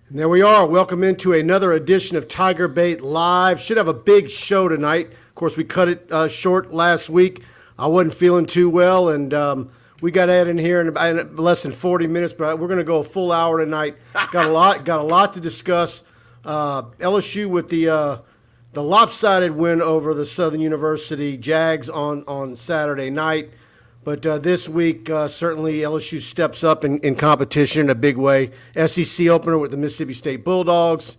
And there we are. Welcome into another edition of TigerBait Live. Should have a big show tonight. Of course, we cut it short last week. I wasn't feeling too well, and we got Ed in here in less than 40 minutes, but we're going to go a full hour tonight. Got a lot to discuss. LSU with the lopsided win over the Southern University Jags on Saturday night. But this week, certainly LSU steps up in competition in a big way. SEC opener with the Mississippi State Bulldogs.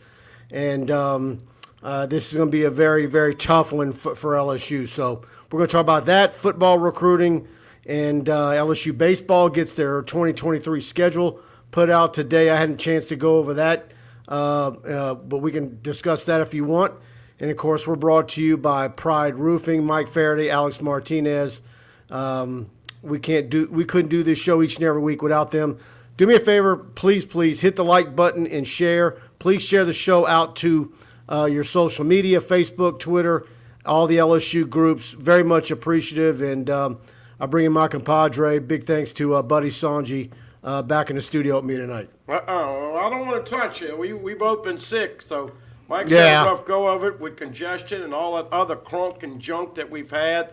And this is going to be a very, very tough one for LSU. So we're going to talk about that, football recruiting, and LSU baseball gets their 2023 schedule put out today. I hadn't a chance to go over that, but we can discuss that if you want. And, of course, we're brought to you by Pride Roofing, Mike Faraday, Alex Martinez. We couldn't do this show each and every week without them. Do me a favor, please hit the like button and share. Please share the show out to your social media, Facebook, Twitter, all the LSU groups. Very much appreciative. And I bring in my compadre. Big thanks to Buddy Songy back in the studio with me tonight. Well, I don't want to touch it. We both been sick, so Mike's had a rough go of it with congestion and all that other crunk and junk that we've had.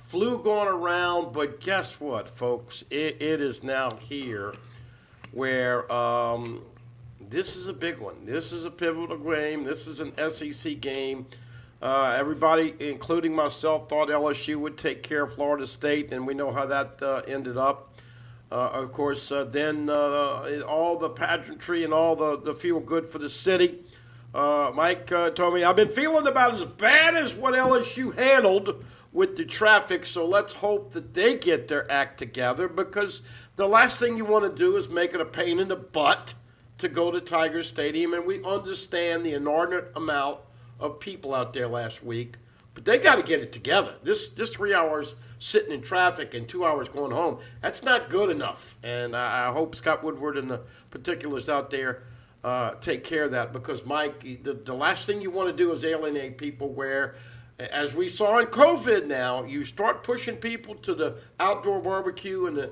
Flu going around, but guess what, folks? It is now here where this is a big one. This is a pivotal game. This is an SEC game. Everybody, including myself, thought LSU would take care of Florida State, and we know how that ended up. Of course, then all the pageantry and all the feel good for the city. Mike told me, I've been feeling about as bad as what LSU handled with the traffic, so let's hope that they get their act together, because the last thing you want to do is make it a pain in the butt to go to Tiger Stadium, and we understand the inordinate amount of people out there last week, but they got to get it together. This 3 hours sitting in traffic and 2 hours going home, that's not good enough, and I hope Scott Woodward and the particulars out there take care of that, because, Mike, the last thing you want to do is alienate people where, as we saw in COVID now, you start pushing people to the outdoor barbecue and the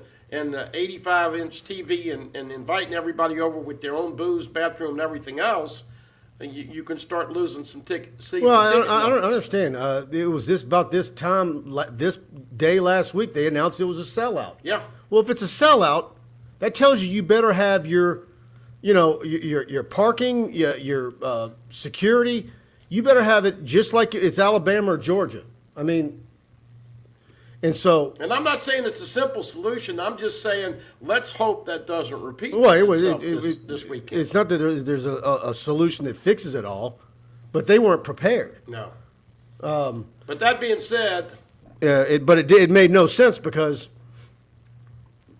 85-inch TV and inviting everybody over with their own booze, bathroom, and everything else, and you can start losing some tickets. Well, I don't understand. It was about this time, this day last week, they announced it was a sellout. Yeah. Well, if it's a sellout, that tells you better have your parking, your security. You better have it just like it's Alabama or Georgia. I mean, and I'm not saying it's a simple solution. I'm just saying let's hope that doesn't repeat itself this weekend. It's not that there's a solution that fixes it all, but they weren't prepared. No. But that being said, it made no sense because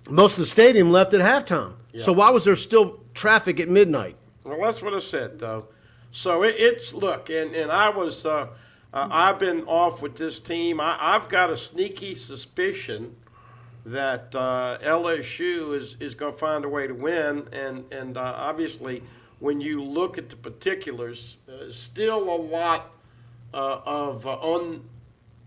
most of the stadium left at halftime. Yeah. So why was there still traffic at midnight? Well, that's what I said, though. So look, and I was, I've been off with this team. I've got a sneaky suspicion that LSU is going to find a way to win. And obviously, when you look at the particulars, still a lot of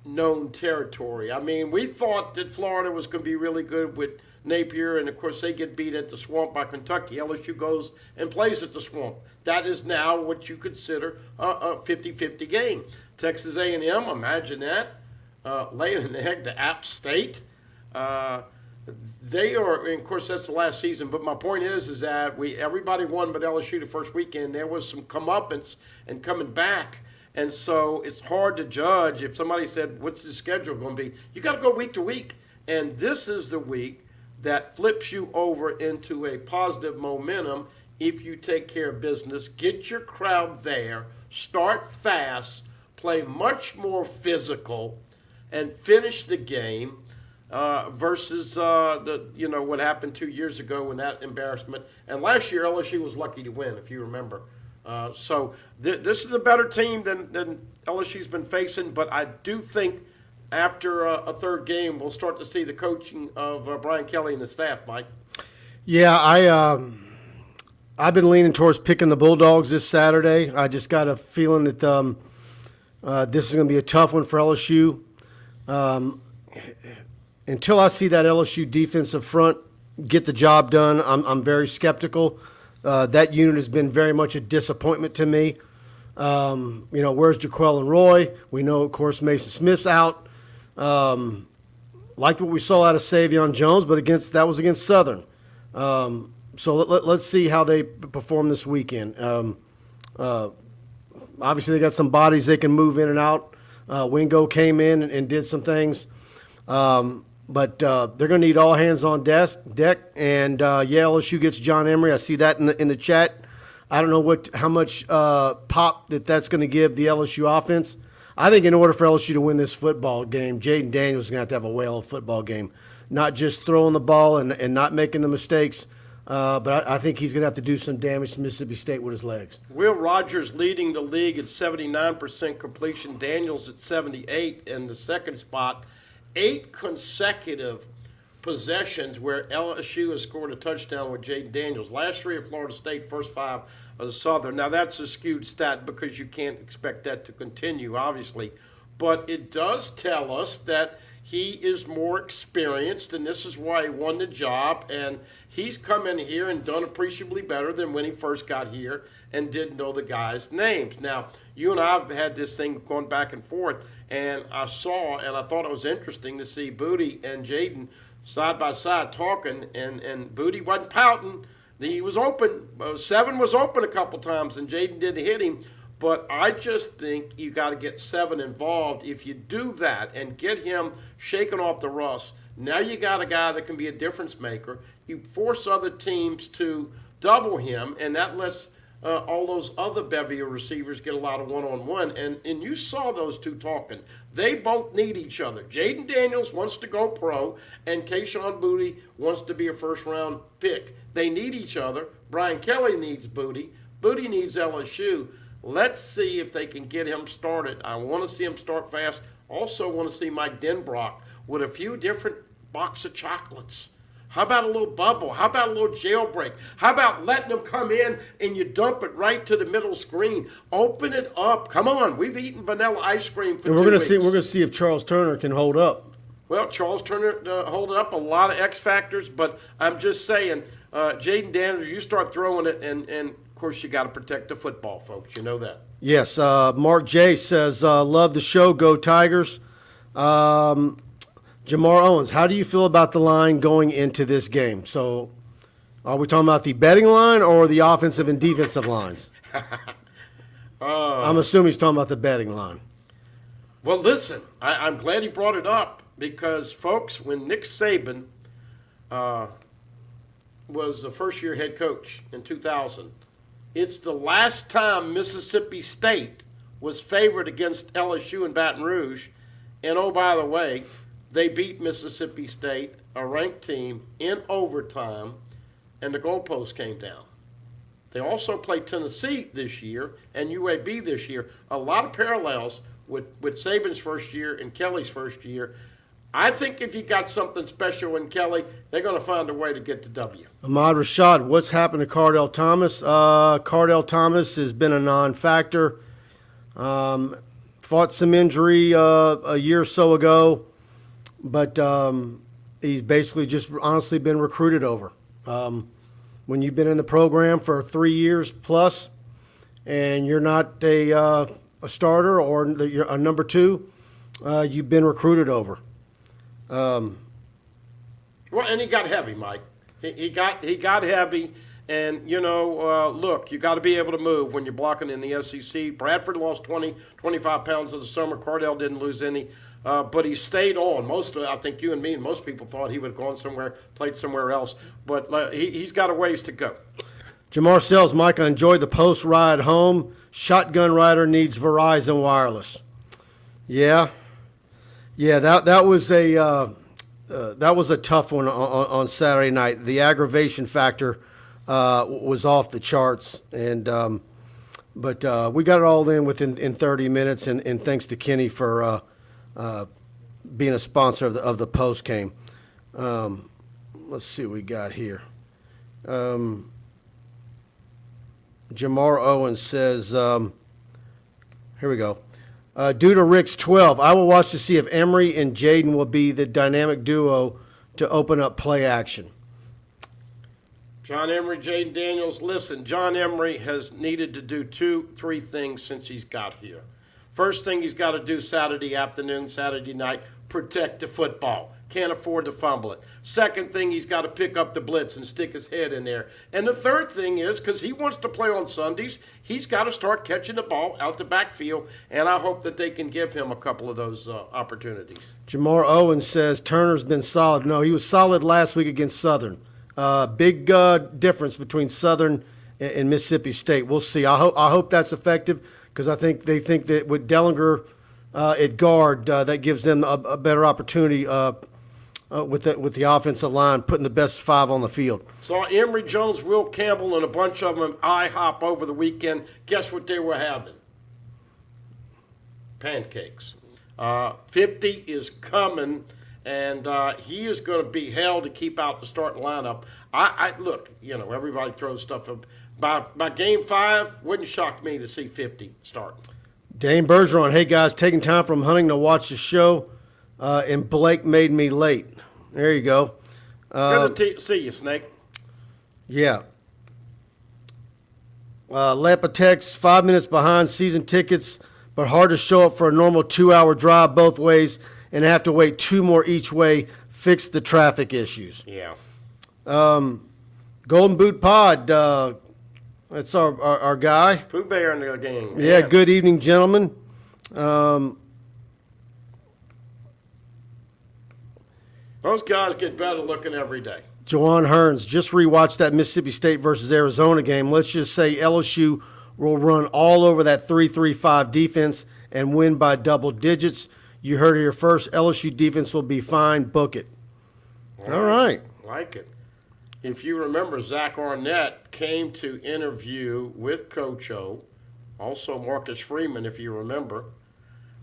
unknown territory. I mean, we thought that Florida was going to be really good with Napier, and of course they get beat at the Swamp by Kentucky. LSU goes and plays at the Swamp. That is now what you consider a 50-50 game. Texas A&M, imagine that, laying an egg to App State. They are, and of course that's the last season, but my point is that everybody won but LSU the first weekend. There was some comeuppance and coming back, and so it's hard to judge. If somebody said, what's the schedule going to be? You got to go week to week, and this is the week that flips you over into a positive momentum if you take care of business, get your crowd there, start fast, play much more physical, and finish the game versus what happened 2 years ago in that embarrassment. And last year LSU was lucky to win, if you remember. So this is a better team than LSU's been facing, but I do think after a third game, we'll start to see the coaching of Brian Kelly and the staff, Mike. Yeah, I've been leaning towards picking the Bulldogs this Saturday. I just got a feeling that this is going to be a tough one for LSU. Until I see that LSU defensive front get the job done, I'm very skeptical. That unit has been very much a disappointment to me. Where's Jaquel and Roy? We know, of course, Mason Smith's out. Liked what we saw out of Savion Jones, but that was against Southern. So let's see how they perform this weekend. Obviously, they got some bodies they can move in and out. Wingo came in and did some things. But they're going to need all hands on deck. And, LSU gets John Emery. I see that in the chat. I don't know how much pop that's going to give the LSU offense. I think in order for LSU to win this football game, Jaden Daniels is going to have a whale of a football game, not just throwing the ball and not making the mistakes. But I think he's going to have to do some damage to Mississippi State with his legs. Will Rogers leading the league at 79% completion. Daniels at 78 in the second spot. 8 consecutive possessions where LSU has scored a touchdown with Jaden Daniels. Last 3 of Florida State, first 5 of the Southern. Now, that's a skewed stat because you can't expect that to continue, obviously. But it does tell us that he is more experienced, and this is why he won the job. And he's come in here and done appreciably better than when he first got here and didn't know the guys' names. Now, you and I have had this thing going back and forth, and I saw and I thought it was interesting to see Boutte and Jaden side by side talking, and Boutte wasn't pouting. He was open. 7 was open a couple times, and Jaden didn't hit him. But I just think you got to get 7 involved. If you do that and get him shaken off the rust, now you got a guy that can be a difference maker. You force other teams to double him, and that lets all those other bevy of receivers get a lot of one-on-one. And you saw those two talking. They both need each other. Jaden Daniels wants to go pro, and Kayshon Boutte wants to be a first-round pick. They need each other. Brian Kelly needs Boutte. Boutte needs LSU. Let's see if they can get him started. I want to see him start fast. Also want to see Mike Denbrock with a few different box of chocolates. How about a little bubble? How about a little jailbreak? How about letting them come in and you dump it right to the middle screen? Open it up. Come on. We've eaten vanilla ice cream for 2 weeks. We're going to see if Charles Turner can hold up. Well, Charles Turner holding up a lot of X factors, but I'm just saying, Jaden Daniels, you start throwing it, and of course you got to protect the football, folks. You know that. Yes. Mark J says, love the show. Go Tigers. Jamar Owens, how do you feel about the line going into this game? So are we talking about the betting line or the offensive and defensive lines? I'm assuming he's talking about the betting line. Well, listen, I'm glad he brought it up because, folks, when Nick Saban was the first-year head coach in 2000, it's the last time Mississippi State was favored against LSU and Baton Rouge. And, oh, by the way, they beat Mississippi State, a ranked team, in overtime, and the goalpost came down. They also played Tennessee this year and UAB this year. A lot of parallels with Saban's first year and Kelly's first year. I think if you got something special in Kelly, they're going to find a way to get the W. Ahmad Rashad, what's happened to Cardell Thomas? Cardell Thomas has been a non-factor. Fought some injury a year or so ago. But he's basically just honestly been recruited over. When you've been in the program for 3 years plus and you're not a starter or you're a number 2, you've been recruited over. Well, and he got heavy, Mike. He got heavy. And, look, you got to be able to move when you're blocking in the SEC. Bradford lost 25 pounds in the summer. Cardell didn't lose any. But he stayed on. I think you and me and most people thought he would have gone somewhere, played somewhere else. But he's got a ways to go. Jamar Sells, Mike, I enjoyed the post ride home. Shotgun rider needs Verizon Wireless. Yeah, that was a tough one on Saturday night. The aggravation factor was off the charts, and but we got it all in within 30 minutes. And thanks to Kenny for being a sponsor of the post game. Let's see what we got here. Jamar Owens says, here we go. Due to Rick's 12, I will watch to see if Emery and Jaden will be the dynamic duo to open up play action. John Emery, Jaden Daniels. Listen, John Emery has needed to do 2-3 things since he's got here. First thing he's got to do Saturday afternoon, Saturday night, protect the football. Can't afford to fumble it. Second thing, he's got to pick up the blitz and stick his head in there. And the third thing is, because he wants to play on Sundays, he's got to start catching the ball out the backfield, and I hope that they can give him a couple of those opportunities. Jamar Owens says Turner's been solid. No, he was solid last week against Southern. Big difference between Southern and Mississippi State. We'll see. I hope that's effective because I think they think that with Dellinger at guard, that gives them a better opportunity with the offensive line, putting the best 5 on the field. Saw Emory Jones, Will Campbell, and a bunch of them IHOP over the weekend. Guess what they were having? Pancakes. 50 is coming. And he is going to be hell to keep out the starting lineup. I look, everybody throws stuff up. By game 5, wouldn't shock me to see 50 start. Dane Bergeron, hey guys, taking time from hunting to watch the show, and Blake made me late. There you go. Good to see you, Snake. Yeah. Lapatex, 5 minutes behind season tickets, but hard to show up for a normal 2-hour drive both ways and have to wait 2 more each way, fix the traffic issues. Yeah. Golden Boot Pod, that's our guy. Pooh Bear in the game. Yeah, good evening, gentlemen. Those guys get better looking every day. Jawan Hearns, just rewatched that Mississippi State versus Arizona game. Let's just say LSU will run all over that 3-3-5 defense and win by double digits. You heard it here first. LSU defense will be fine. Book it. All right. Like it. If you remember, Zach Arnett came to interview with Coach O, also Marcus Freeman, if you remember,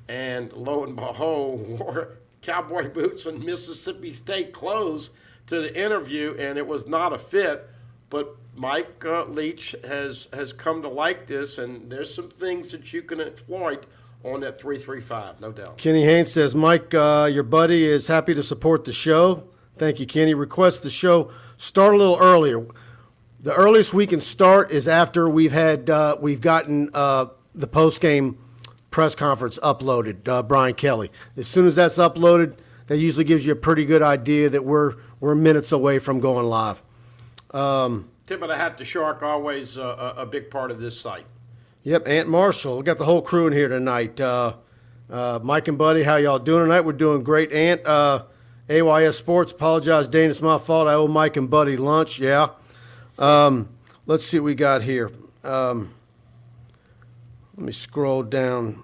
and lo and behold, wore cowboy boots and Mississippi State clothes to the interview, and it was not a fit. But Mike Leach has come to like this, and there's some things that you can exploit on that 3-3-5, no doubt. Kenny Haynes says, Mike, your buddy is happy to support the show. Thank you, Kenny. Requests the show start a little earlier. The earliest we can start is after we've gotten the post-game press conference uploaded, Brian Kelly. As soon as that's uploaded, that usually gives you a pretty good idea that we're minutes away from going live. Tip of the hat to Shark, always a big part of this site. Yep, Aunt Marshall. We got the whole crew in here tonight. Mike and Buddy, how y'all doing tonight? We're doing great. Aunt, AYS Sports, apologize, Dane, it's my fault. I owe Mike and Buddy lunch, yeah. Let's see what we got here. Let me scroll down.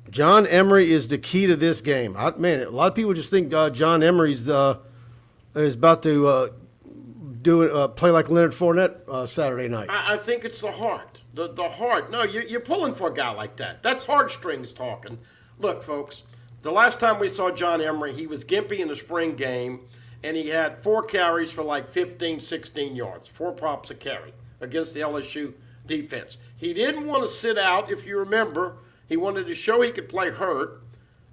John Emery is the key to this game. Man, a lot of people just think John Emery's is about to play like Leonard Fournette Saturday night. I think it's the heart. The heart. No, you're pulling for a guy like that. That's heartstrings talking. Look, folks, the last time we saw John Emery, he was gimpy in the spring game, and he had 4 carries for like 15, 16 yards, 4 pops a carry against the LSU defense. He didn't want to sit out, if you remember. He wanted to show he could play hurt,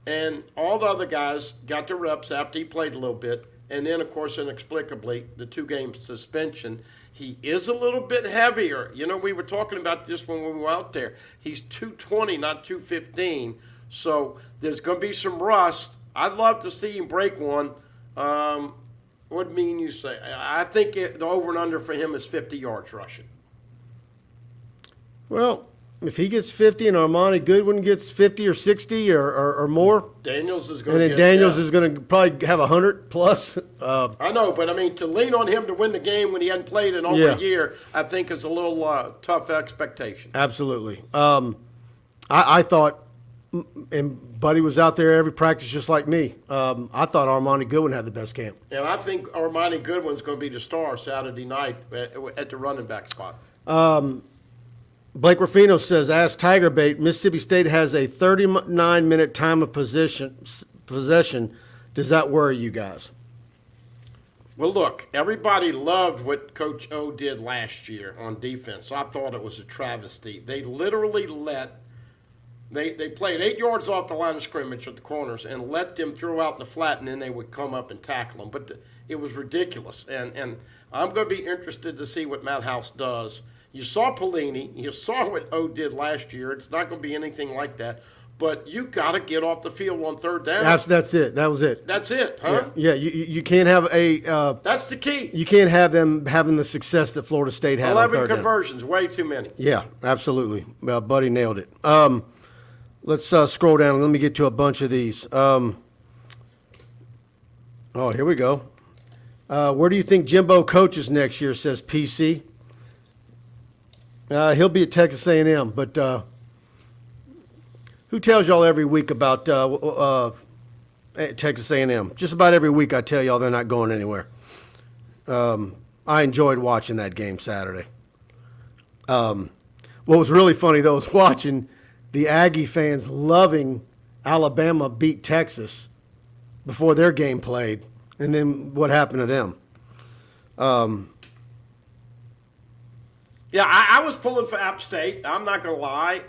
and all the other guys got the reps after he played a little bit. And then, of course, inexplicably, the 2-game suspension. He is a little bit heavier. We were talking about this when we were out there. He's 220, not 215. So there's going to be some rust. I'd love to see him break one. What mean you say? I think the over and under for him is 50 yards rushing. Well, if he gets 50 and Armani Goodwin gets 50 or 60 or more, Daniels is going to and then Daniels is going to probably have 100 plus. I know, but I mean, to lean on him to win the game when he hadn't played in over a year, I think is a little tough expectation. Absolutely. I thought, and Buddy was out there every practice just like me. I thought Armani Goodwin had the best camp. And I think Armani Goodwin's going to be the star Saturday night at the running back spot. Blake Ruffino says, ask TigerBait, Mississippi State has a 39-minute time of possession. Does that worry you guys? Well, look, everybody loved what Coach O did last year on defense. I thought it was a travesty. They literally let They played 8 yards off the line of scrimmage at the corners and let them throw out in the flat, and then they would come up and tackle them. But it was ridiculous. And I'm going to be interested to see what Matt House does. You saw Pelini. You saw what O did last year. It's not going to be anything like that. But you got to get off the field on third down. That's it. That was it. That's it, huh? Yeah. You can't have a. That's the key. You can't have them having the success that Florida State had. 11 on third conversions, down. way too many. Yeah, absolutely. Well, Buddy nailed it. Let's scroll down and let me get to a bunch of these. Oh, here we go. Where do you think Jimbo coaches next year? Says PC. He'll be at Texas A&M, but who tells y'all every week about Texas A&M? Just about every week I tell y'all they're not going anywhere. I enjoyed watching that game Saturday. What was really funny, though, was watching the Aggie fans loving Alabama beat Texas before their game played, and then what happened to them. Yeah, I was pulling for App State. I'm not going to lie.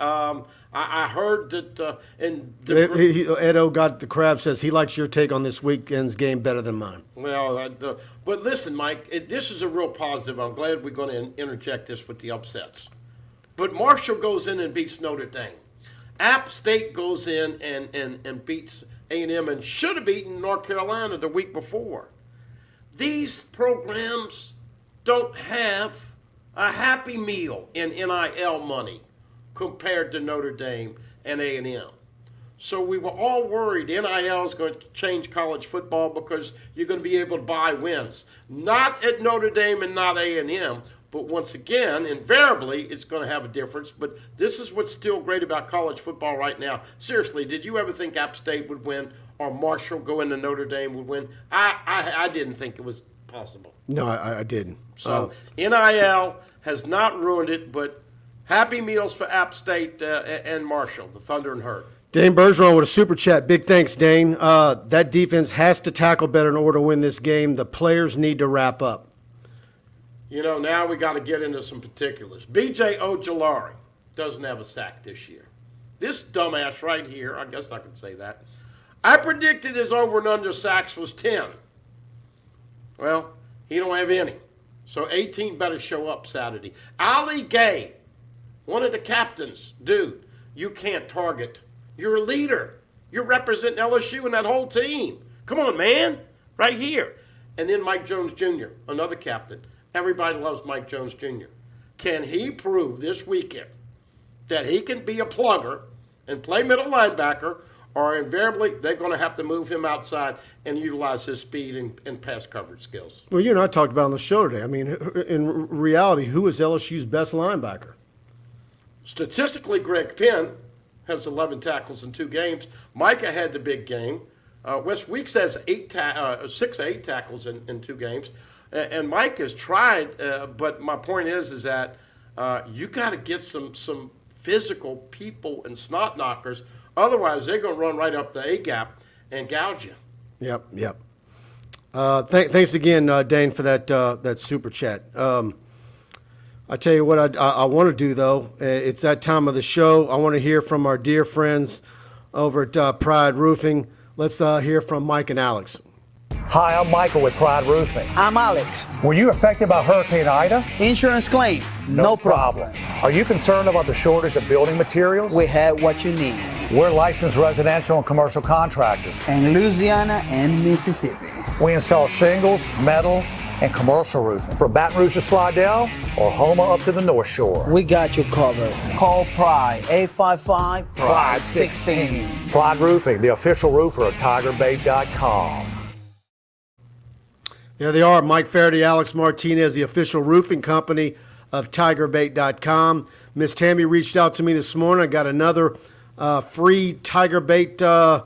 I heard that Ed O got the crab says he likes your take on this weekend's game better than mine. Well, but listen, Mike, this is a real positive. I'm glad we're going to interject this with the upsets. But Marshall goes in and beats Notre Dame. App State goes in and beats A&M and should have beaten North Carolina the week before. These programs don't have a happy meal in NIL money compared to Notre Dame and A&M. So we were all worried NIL is going to change college football because you're going to be able to buy wins. Not at Notre Dame and not A&M, but once again, invariably, it's going to have a difference. But this is what's still great about college football right now. Seriously, did you ever think App State would win or Marshall go into Notre Dame would win? I didn't think it was possible. No, I didn't. So NIL has not ruined it, but happy meals for App State and Marshall, the Thunder and Herd. Dane Bergeron with a super chat. Big thanks, Dane. That defense has to tackle better in order to win this game. The players need to wrap up. You know, now we got to get into some particulars. B.J. Ojolari doesn't have a sack this year. This dumbass right here, I guess I could say that. I predicted his over and under sacks was 10. Well, he don't have any. So 18 better show up Saturday. Ali Gay, one of the captains. Dude, you can't target. You're a leader. You're representing LSU and that whole team. Come on, man. Right here. And then Mike Jones Jr., another captain. Everybody loves Mike Jones Jr. Can he prove this weekend that he can be a plugger and play middle linebacker, or invariably they're going to have to move him outside and utilize his speed and pass coverage skills? Well, you and I talked about it on the show today. I mean, in reality, who is LSU's best linebacker? Statistically, Greg Penn has 11 tackles in 2 games. Micah had the big game. Wes Weeks has 6 or 8 tackles in 2 games. And Mike has tried, but my point is that you got to get some physical people and snot knockers. Otherwise, they're going to run right up the A-gap and gouge you. Yep. Thanks again, Dane, for that super chat. I tell you what I want to do, though. It's that time of the show. I want to hear from our dear friends over at Pride Roofing. Let's hear from Mike and Alex. Hi, I'm Michael with Pride Roofing. I'm Alex. Were you affected by Hurricane Ida? Insurance claim, no problem. Are you concerned about the shortage of building materials? We have what you need. We're licensed residential and commercial contractors. In Louisiana and Mississippi. We install shingles, metal, and commercial roofing. From Baton Rouge to Slidell or Houma up to the North Shore. We got you covered. Call Pride, 855-PRIDE-16. Pride Roofing, the official roofer of TigerBait.com. There they are, Mike Faraday, Alex Martinez, the official roofing company of TigerBait.com. Miss Tammy reached out to me this morning. I got another free TigerBait to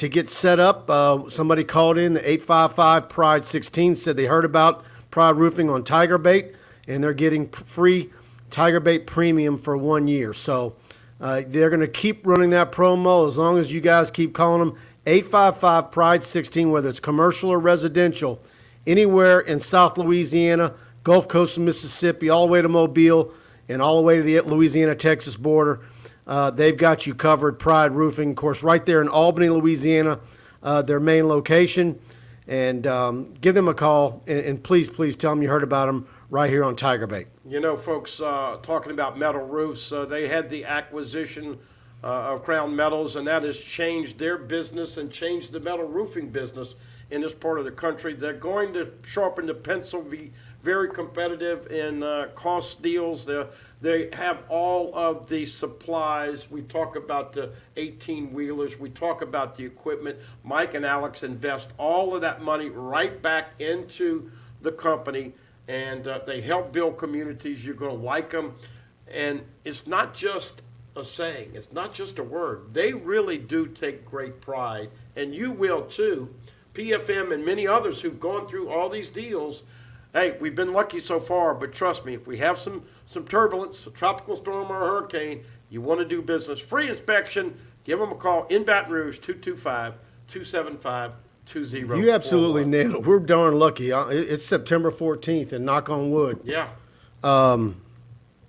get set up. Somebody called in, 855-PRIDE-16, said they heard about Pride Roofing on TigerBait, and they're getting free TigerBait Premium for 1 year. So they're going to keep running that promo as long as you guys keep calling them. 855-PRIDE-16, whether it's commercial or residential, anywhere in South Louisiana, Gulf Coast of Mississippi, all the way to Mobile, and all the way to the Louisiana-Texas border. they've got you covered. Pride Roofing, of course, right there in Albany, Louisiana, their main location. And give them a call, and please tell them you heard about them right here on TigerBait. You know, folks, talking about metal roofs, they had the acquisition of Crown Metals, and that has changed their business and changed the metal roofing business in this part of the country. They're going to sharpen the pencil, be very competitive in cost deals. They have all of the supplies. We talk about the 18-wheelers. We talk about the equipment. Mike and Alex invest all of that money right back into the company, and they help build communities. You're going to like them. And it's not just a saying. It's not just a word. They really do take great pride, and you will too. PFM and many others who've gone through all these deals, hey, we've been lucky so far, but trust me, if we have some turbulence, a tropical storm or a hurricane, you want to do business. Free inspection, give them a call in Baton Rouge, 225-275-2041. You absolutely nailed it. We're darn lucky. It's September 14th, and knock on wood. Yeah.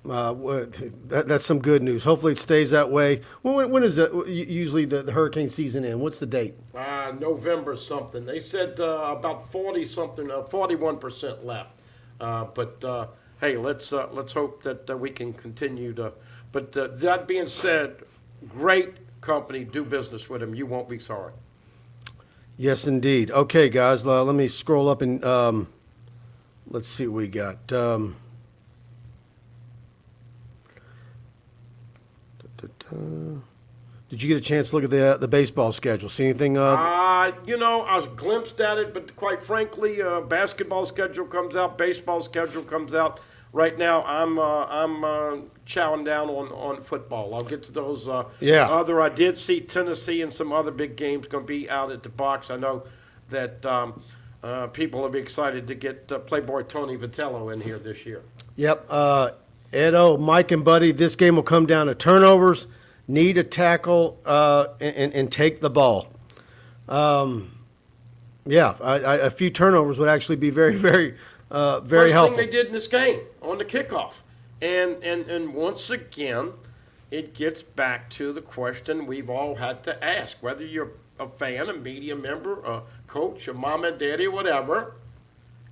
That's some good news. Hopefully it stays that way. When is usually the hurricane season end? What's the date? November something. They said about 41% left. But hey, let's hope that we can continue to. But that being said, great company. Do business with them. You won't be sorry. Yes, indeed. Okay, guys, let me scroll up and let's see what we got. Did you get a chance to look at the baseball schedule? See anything? I was glimpsed at it, but quite frankly, basketball schedule comes out, baseball schedule comes out. Right now, I'm chowing down on football. I'll get to those. I did see Tennessee and some other big games going to be out at the box. I know that people will be excited to get Playboy Tony Vitello in here this year. Yep. Edo, Mike, and Buddy, this game will come down to turnovers, need a tackle, and take the ball. A few turnovers would actually be very, very helpful. First thing they did in this game on the kickoff. And once again, it gets back to the question we've all had to ask, whether you're a fan, a media member, a coach, a mom and daddy, whatever,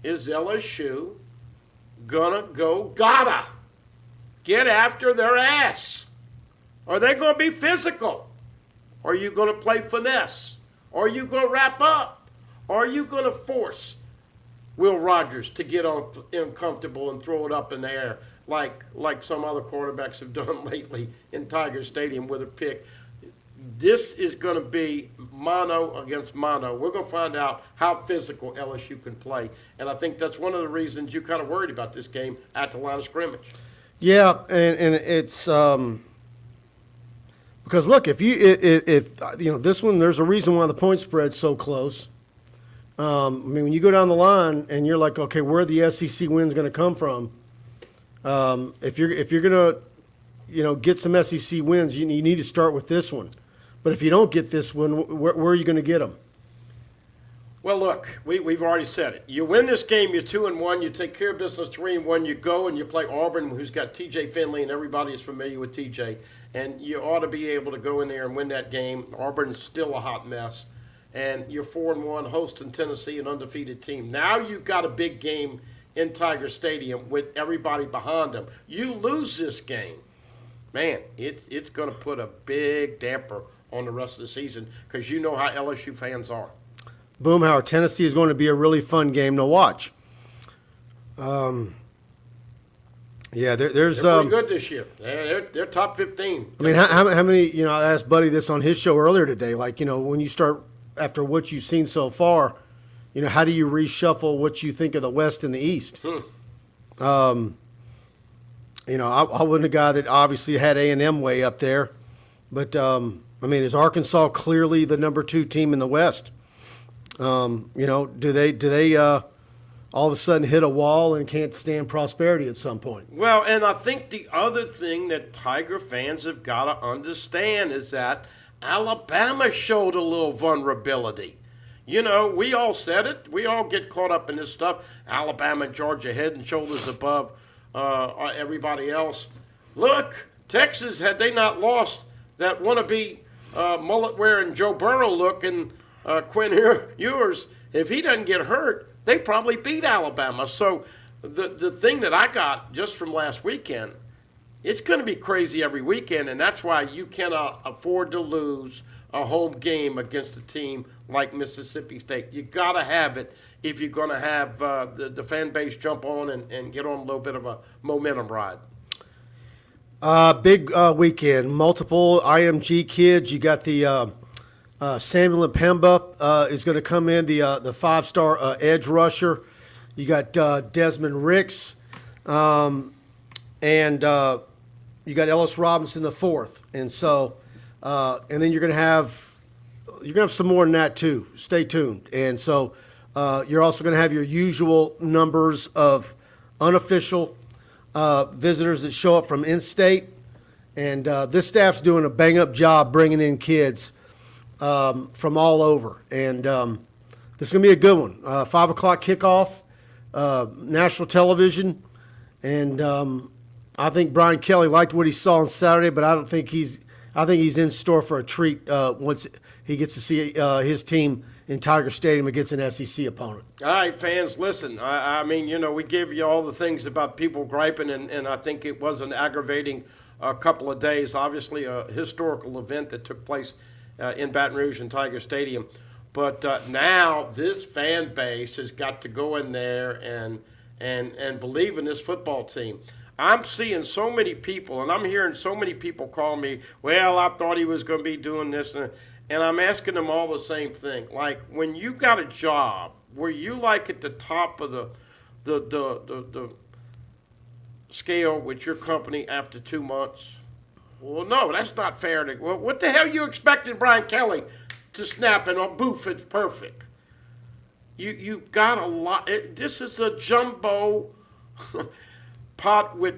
is LSU gonna gotta get after their ass? Are they going to be physical? Are you going to play finesse? Are you going to wrap up? Are you going to force Will Rogers to get uncomfortable and throw it up in the air like some other quarterbacks have done lately in Tiger Stadium with a pick? This is going to be mano against mano. We're going to find out how physical LSU can play. And I think that's one of the reasons you're kind of worried about this game at the line of scrimmage. Yeah, and it's because look, if this one, there's a reason why the point spread's so close. When you go down the line and you're like, okay, where are the SEC wins going to come from? If you're going to, get some SEC wins, you need to start with this one. But if you don't get this one, where are you going to get them? Well, look, we've already said it. You win this game, you're 2-1. You take care of business 3-1. You go and you play Auburn, who's got T.J. Finley, and everybody is familiar with T.J. And you ought to be able to go in there and win that game. Auburn's still a hot mess. And you're 4-1, hosting Tennessee, an undefeated team. Now you've got a big game in Tiger Stadium with everybody behind them. You lose this game, man, it's going to put a big damper on the rest of the season because you know how LSU fans are. Boomhauer, Tennessee is going to be a really fun game to watch. They're pretty good this year. They're top 15. I mean, how many? I asked Buddy this on his show earlier today. Like, when you start after what you've seen so far, how do you reshuffle what you think of the West and the East? I wasn't a guy that obviously had A&M way up there, but is Arkansas clearly the number 2 team in the West? Do they all of a sudden hit a wall and can't stand prosperity at some point? Well, and I think the other thing that Tiger fans have got to understand is that Alabama showed a little vulnerability. We all said it. We all get caught up in this stuff. Alabama and Georgia head and shoulders above everybody else. Look, Texas, had they not lost that wannabe mullet-wearing Joe Burrow look and Quinn Ewers, if he doesn't get hurt, they probably beat Alabama. So the thing that I got just from last weekend, it's going to be crazy every weekend, and that's why you cannot afford to lose a home game against a team like Mississippi State. You got to have it if you're going to have the fan base jump on and get on a little bit of a momentum ride. Big weekend. Multiple IMG kids. You got the Samuel Mpemba is going to come in, the five-star edge rusher. You got Desmond Ricks, and you got Ellis Robinson the fourth, and so and then you're gonna have some more than that too. Stay tuned, and so you're also gonna have your usual numbers of unofficial visitors that show up from in-state, and this staff's doing a bang-up job bringing in kids from all over, and this is gonna be a good one. 5 o'clock kickoff, national television, and I think Brian Kelly liked what he saw on Saturday, but I think he's in store for a treat once he gets to see his team in Tiger Stadium against an SEC opponent. All right, fans, listen. I mean, we give you all the things about people griping, and I think it was an aggravating couple of days. Obviously, a historical event that took place in Baton Rouge and Tiger Stadium. But now this fan base has got to go in there and believe in this football team. I'm seeing so many people, and I'm hearing so many people call me, well, I thought he was going to be doing this. And I'm asking them all the same thing. Like, when you got a job, were you like at the top of the scale with your company after 2 months? Well, no, that's not fair. Well, what the hell you expecting Brian Kelly to snap and boof, it's perfect? You got a lot. This is a jumbo pot with.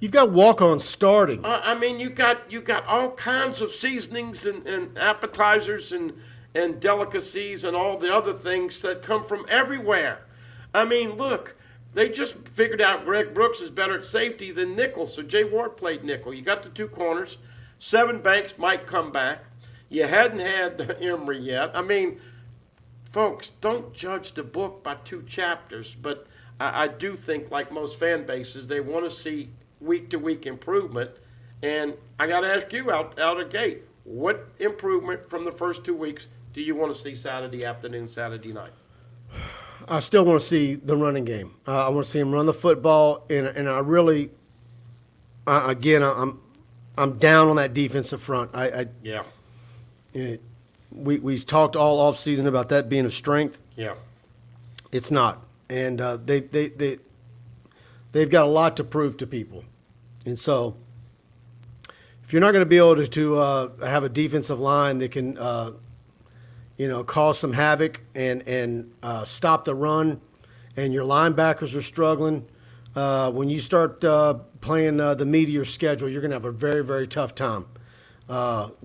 You've got walk-on starting. I mean, you got all kinds of seasonings and appetizers and delicacies and all the other things that come from everywhere. I mean, look, they just figured out Greg Brooks is better at safety than nickel, so Jay Ward played nickel. You got the two corners. Seven Banks might come back. You hadn't had Emory yet. I mean, folks, don't judge the book by 2 chapters, but I do think, like most fan bases, they want to see week-to-week improvement. And I got to ask you out of the gate, what improvement from the first 2 weeks do you want to see Saturday afternoon, Saturday night? I still want to see the running game. I want to see him run the football, and I really, again, I'm down on that defensive front. Yeah. We talked all offseason about that being a strength. Yeah. It's not. And they've got a lot to prove to people. And so if you're not going to be able to have a defensive line that can, cause some havoc and stop the run, and your linebackers are struggling, when you start playing the meteor schedule, you're going to have a very, very tough time.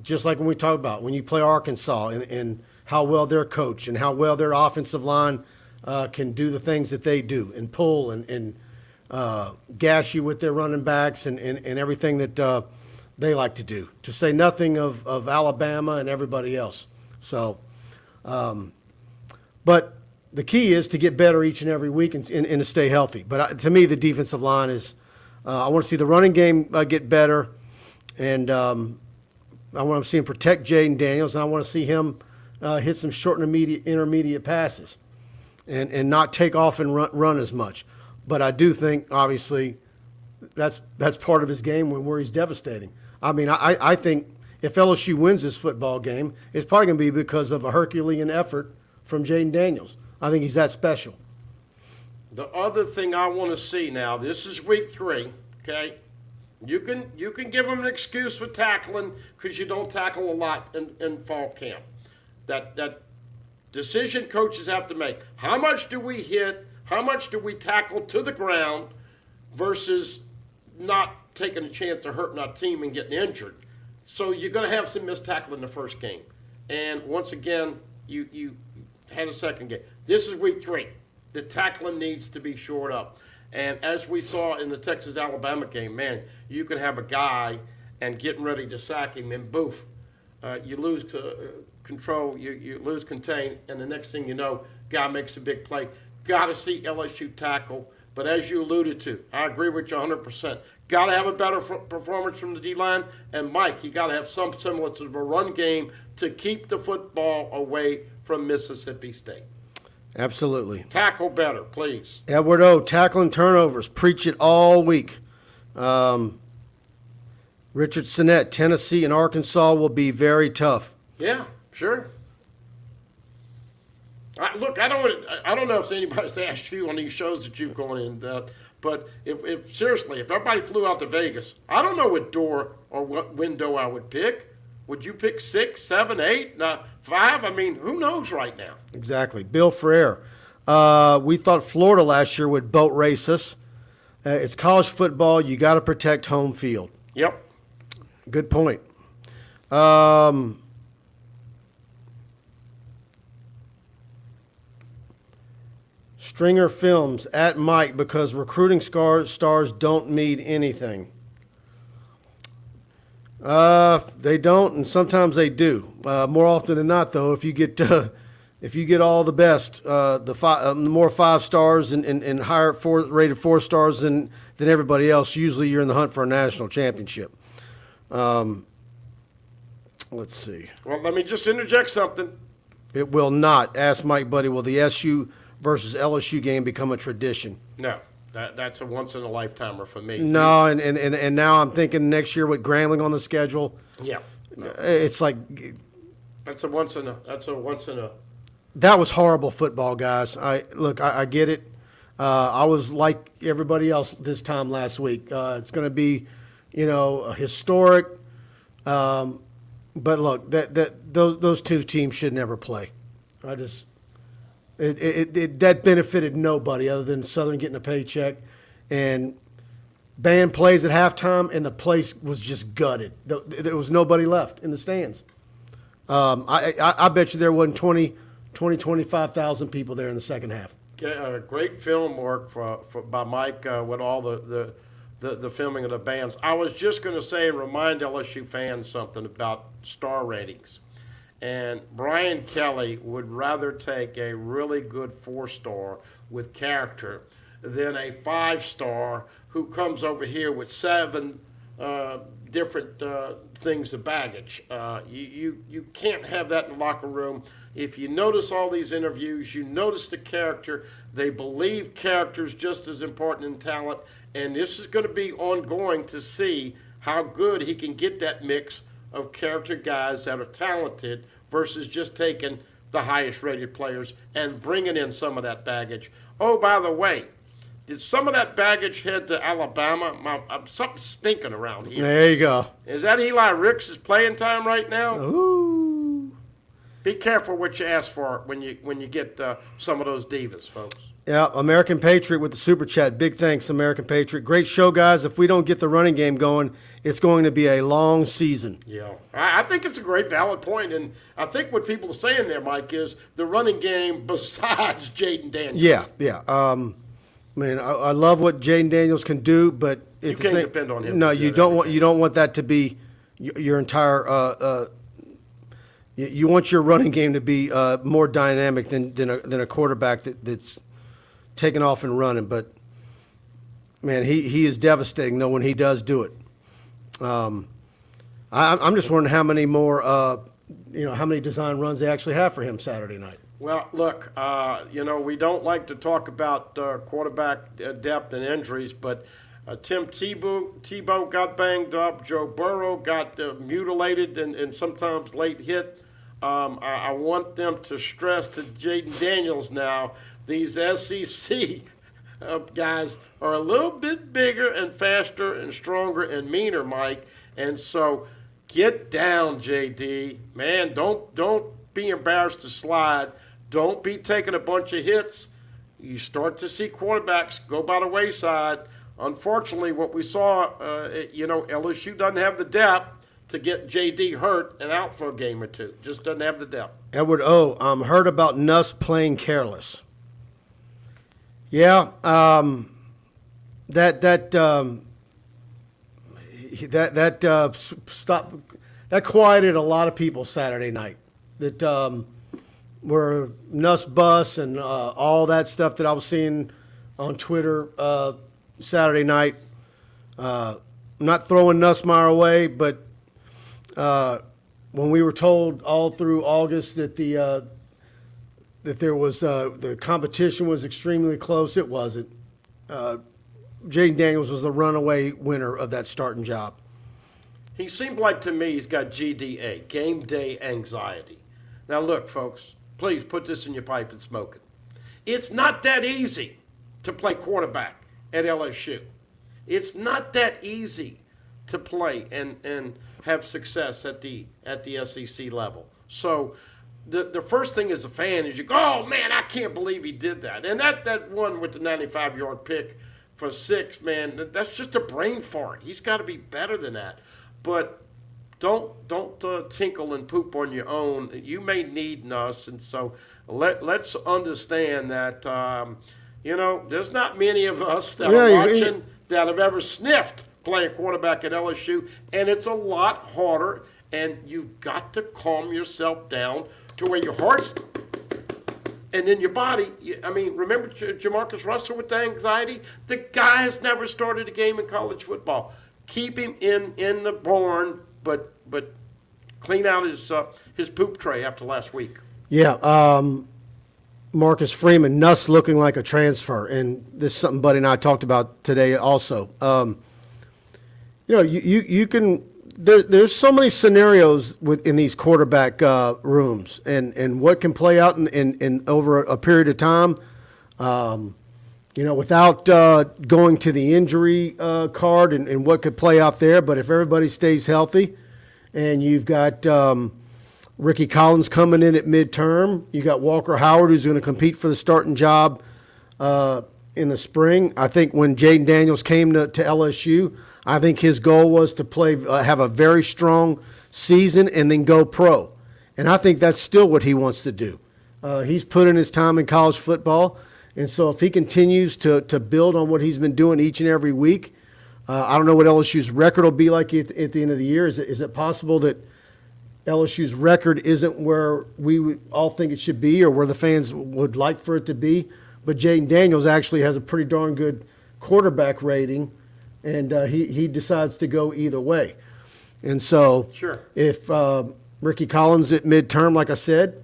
Just like when we talk about when you play Arkansas and how well they're coached and how well their offensive line can do the things that they do and pull and gash you with their running backs and everything that they like to do, to say nothing of Alabama and everybody else. So, but the key is to get better each and every week and to stay healthy. But to me, the defensive line is I want to see the running game get better, and I want to see him protect Jaden Daniels, and I want to see him hit some short and intermediate passes and not take off and run as much. But I do think, obviously, that's part of his game where he's devastating. I mean, I think if LSU wins this football game, it's probably going to be because of a Herculean effort from Jaden Daniels. I think he's that special. The other thing I want to see now, this is week 3, okay? You can give them an excuse for tackling because you don't tackle a lot in fall camp. That decision coaches have to make. How much do we hit? How much do we tackle to the ground versus not taking a chance to hurting our team and getting injured? So you're going to have some missed tackle in the first game. And once again, you had a second game. This is week 3. The tackling needs to be shored up. And as we saw in the Texas-Alabama game, man, you could have a guy and getting ready to sack him, and boof, you lose control, you lose contain, and the next thing you know, guy makes a big play. Got to see LSU tackle. But as you alluded to, I agree with you 100%. Got to have a better performance from the D-line. And, Mike, you got to have some semblance of a run game to keep the football away from Mississippi State. Absolutely. Tackle better, please. Edward O., tackling turnovers. Preach it all week. Richard Sinnett, Tennessee and Arkansas will be very tough. Yeah, sure. Look, I don't know if anybody's asked you on these shows that you've gone in, but if seriously, if everybody flew out to Vegas, I don't know what door or what window I would pick. Would you pick 6, 7, 8, 5? I mean, who knows right now? Exactly. Bill Frere. We thought Florida last year would boat race us. It's college football. You got to protect home field. Yep. Good point. Stringer Films at Mike because recruiting stars don't mean anything. They don't, and sometimes they do. More often than not, though, if you get all the best, the more 5 stars and higher rated 4 stars than everybody else, usually you're in the hunt for a national championship. Let's see. Well, let me just interject something. It will not. Ask Mike Buddy, will the SU versus LSU game become a tradition? No. That's a once-in-a-lifetimer for me. No, and now I'm thinking next year with Grambling on the schedule. Yeah. No. It's like That's a once in a. that was horrible football, guys. I get it. I was like everybody else this time last week. It's going to be, historic. But look, those two teams should never play. That benefited nobody other than Southern getting a paycheck, and band plays at halftime, and the place was just gutted. There was nobody left in the stands. I bet you there wasn't 25,000 people there in the second half. Great film work by Mike with all the filming of the bands. I was just going to say and remind LSU fans something about star ratings. And Brian Kelly would rather take a really good 4-star with character than a 5-star who comes over here with 7 different things of baggage. You can't have that in the locker room. If you notice all these interviews, you notice the character. They believe character's just as important in talent. And this is going to be ongoing to see how good he can get that mix of character guys that are talented versus just taking the highest rated players and bringing in some of that baggage. Oh, by the way, did some of that baggage head to Alabama? Something's stinking around here. There you go. Is that Eli Ricks' playing time right now? Ooh. Be careful what you ask for when you get some of those divas, folks. Yeah, American Patriot with the Super Chat. Big thanks, American Patriot. Great show, guys. If we don't get the running game going, it's going to be a long season. Yeah, I think it's a great valid point, and I think what people are saying there, Mike, is the running game besides Jaden Daniels. Yeah. I love what Jaden Daniels can do, but you can't depend on him. No, you don't want that to be your entire. You want your running game to be more dynamic than a quarterback that's taking off and running. But man, he is devastating though when he does do it. I'm just wondering how many more how many design runs they actually have for him Saturday night. Well, look, we don't like to talk about quarterback depth and injuries, but Tim Tebow got banged up. Joe Burrow got mutilated and sometimes late hit. I want them to stress to Jaden Daniels now, these SEC guys are a little bit bigger and faster and stronger and meaner, Mike. And so get down, JD. Man, don't be embarrassed to slide. Don't be taking a bunch of hits. You start to see quarterbacks go by the wayside. Unfortunately, what we saw, LSU doesn't have the depth to get JD hurt and out for a game or two. Just doesn't have the depth. Edward O., heard about Nuss playing careless. Yeah, quieted a lot of people Saturday night. That were Nuss Bus and all that stuff that I was seeing on Twitter Saturday night. I'm not throwing Nussmeier away, but when we were told all through August that the competition was extremely close, it wasn't. Jaden Daniels was the runaway winner of that starting job. He seemed like to me he's got GDA, game day anxiety. Now look, folks, please put this in your pipe and smoke it. It's not that easy to play quarterback at LSU. It's not that easy to play and have success at the SEC level. So the first thing as a fan is you go, oh man, I can't believe he did that. And that one with the 95-yard pick for 6, man, that's just a brain fart. He's got to be better than that. But don't tinkle and poop on your own. You may need Nuss, and so let's understand that there's not many of us that are watching that have ever sniffed playing quarterback at LSU, and it's a lot harder. And you've got to calm yourself down to where your heart's and then your body. I mean, remember Jamarcus Russell with the anxiety? The guy has never started a game in college football. Keep him in the barn, but clean out his poop tray after last week. Yeah, Marcus Freeman, Nuss looking like a transfer, and this is something Buddy and I talked about today also. You can. There's so many scenarios in these quarterback rooms, and what can play out in over a period of time. Without going to the injury card and what could play out there. But if everybody stays healthy, and you've got Ricky Collins coming in at midterm, you got Walker Howard who's going to compete for the starting job in the spring. I think when Jaden Daniels came to LSU, I think his goal was to play, have a very strong season and then go pro. And I think that's still what he wants to do. He's put in his time in college football. And so if he continues to build on what he's been doing each and every week, I don't know what LSU's record will be like at the end of the year. Is it possible that LSU's record isn't where we would all think it should be or where the fans would like for it to be? But Jaden Daniels actually has a pretty darn good quarterback rating, and he decides to go either way. And so if Ricky Collins at midterm, like I said,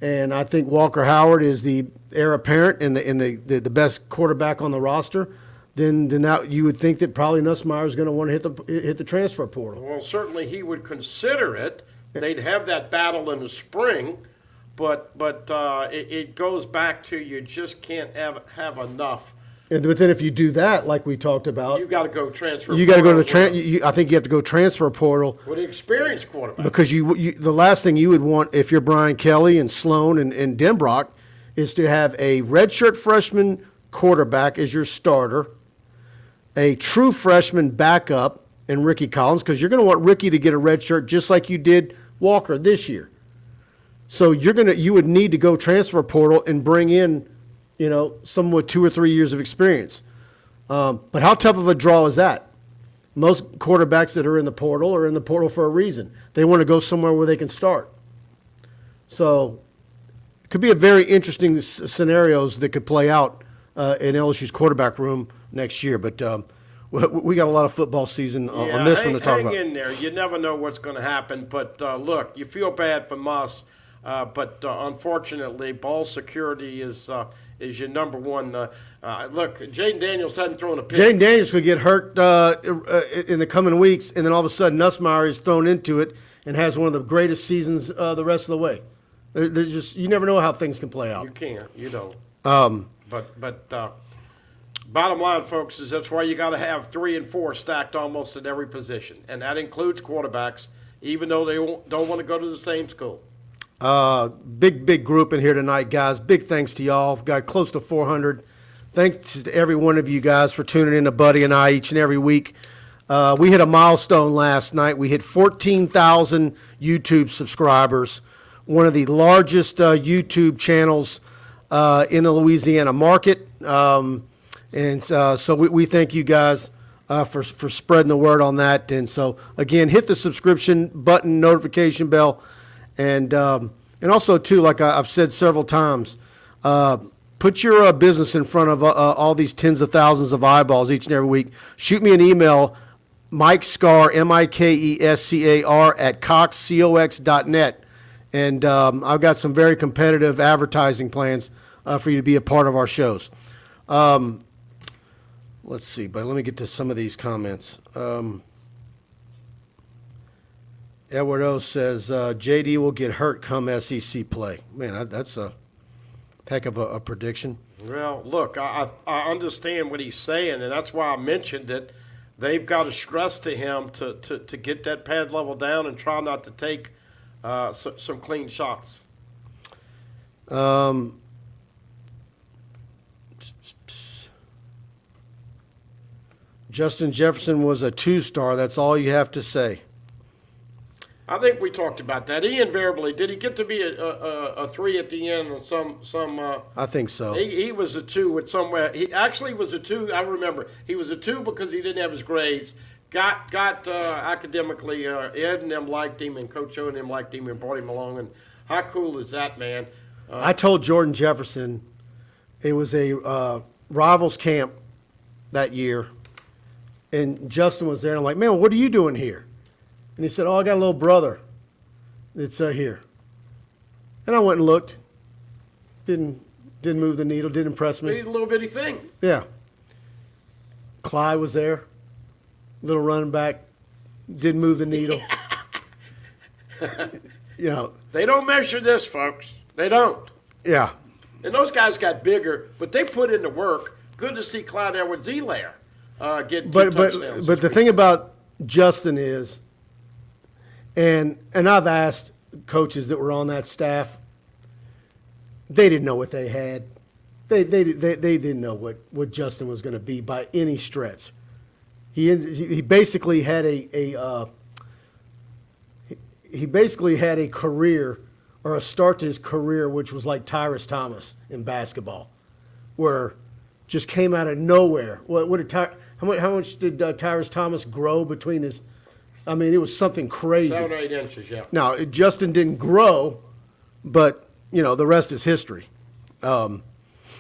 and I think Walker Howard is the heir apparent and the best quarterback on the roster, then that you would think that probably Nussmeier is going to want to hit the transfer portal. Well, certainly he would consider it. They'd have that battle in the spring, but it goes back to you just can't have enough. But then if you do that, like we talked about, you got to go transfer. You got to go to the I think you have to go transfer portal with an experienced quarterback. Because the last thing you would want if you're Brian Kelly and Sloan and Denbrock is to have a redshirt freshman quarterback as your starter, a true freshman backup in Ricky Collins, because you're going to want Ricky to get a red shirt just like you did Walker this year. So you would need to go transfer portal and bring in, someone with 2 or 3 years of experience. But how tough of a draw is that? Most quarterbacks that are in the portal are in the portal for a reason. They want to go somewhere where they can start. So it could be a very interesting scenarios that could play out in LSU's quarterback room next year. But we got a lot of football season on this one to talk about. Hang in there. You never know what's going to happen. But look, you feel bad for Moss. But unfortunately, ball security is your number one. Look, Jaden Daniels hadn't thrown a pick. Jaden Daniels could get hurt in the coming weeks, and then all of a sudden Nussmeier is thrown into it and has one of the greatest seasons the rest of the way. They're just, you never know how things can play out. You can't. You don't. But bottom line, folks, is that's why you got to have 3 and 4 stacked almost at every position, and that includes quarterbacks, even though they don't want to go to the same school. Big group in here tonight, guys. Big thanks to y'all. We've got close to 400. Thanks to every one of you guys for tuning in to Buddy and I each and every week. We hit a milestone last night. We hit 14,000 YouTube subscribers, one of the largest YouTube channels in the Louisiana market. And so we thank you guys for spreading the word on that. And so, again, hit the subscription button, notification bell. And also, too, like I've said several times, put your business in front of all these tens of thousands of eyeballs each and every week. Shoot me an email, Mike Scar, MikeScar, at cox.net. And I've got some very competitive advertising plans for you to be a part of our shows. Let's see, but let me get to some of these comments. Edward O says, JD will get hurt come SEC play. Man, that's a heck of a prediction. Well, look, I understand what he's saying, and that's why I mentioned that they've got to stress to him to get that pad level down and try not to take some clean shots. Justin Jefferson was a 2-star. That's all you have to say. I think we talked about that. He invariably did. He get to be a 3 at the end or some. I think so. He was a 2 with somewhere. He actually was a 2. I remember he was a 2 because he didn't have his grades. Got academically. Ed and them liked him, and Coach O and them liked him, and brought him along. And how cool is that, man? I told Jordan Jefferson it was a rivals camp that year, and Justin was there. And I'm like, man, what are you doing here? And he said, I got a little brother that's here. And I went and looked. Didn't move the needle, didn't impress me. He's a little bitty thing. Yeah. Clyde was there, little running back, didn't move the needle. They don't measure this, folks. They don't. Yeah. And those guys got bigger, but they put in the work. Good to see Clyde Edwards-Helaire get 2 touchdowns. But the thing about Justin is, and I've asked coaches that were on that staff, they didn't know what they had. They didn't know what Justin was going to be by any stretch. He basically had a career, or a start to his career, which was like Tyrus Thomas in basketball, where just came out of nowhere. How much did Tyrus Thomas grow between his? I mean, it was something crazy. 7 or 8 inches, yeah. Now, Justin didn't grow, but, the rest is history. Well,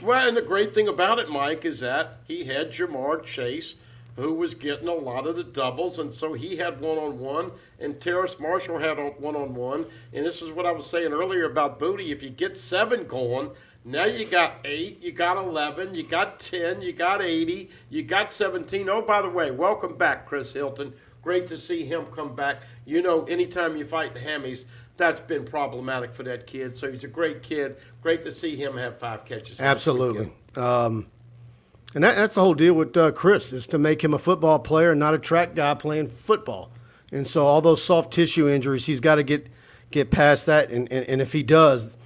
and the great thing about it, Mike, is that he had Jamar Chase, who was getting a lot of the doubles, and so he had one-on-one, and Terrace Marshall had one-on-one. And this is what I was saying earlier about Boutte. If you get 7 going, now you got 8, you got 11, you got 10, you got 80, you got 17. Oh, by the way, welcome back, Chris Hilton. Great to see him come back. Anytime you fight the Hammies, that's been problematic for that kid. So he's a great kid. Great to see him have 5 catches. Absolutely. And that's the whole deal with Chris, is to make him a football player and not a track guy playing football. And so all those soft tissue injuries, he's got to get past that. And if he does,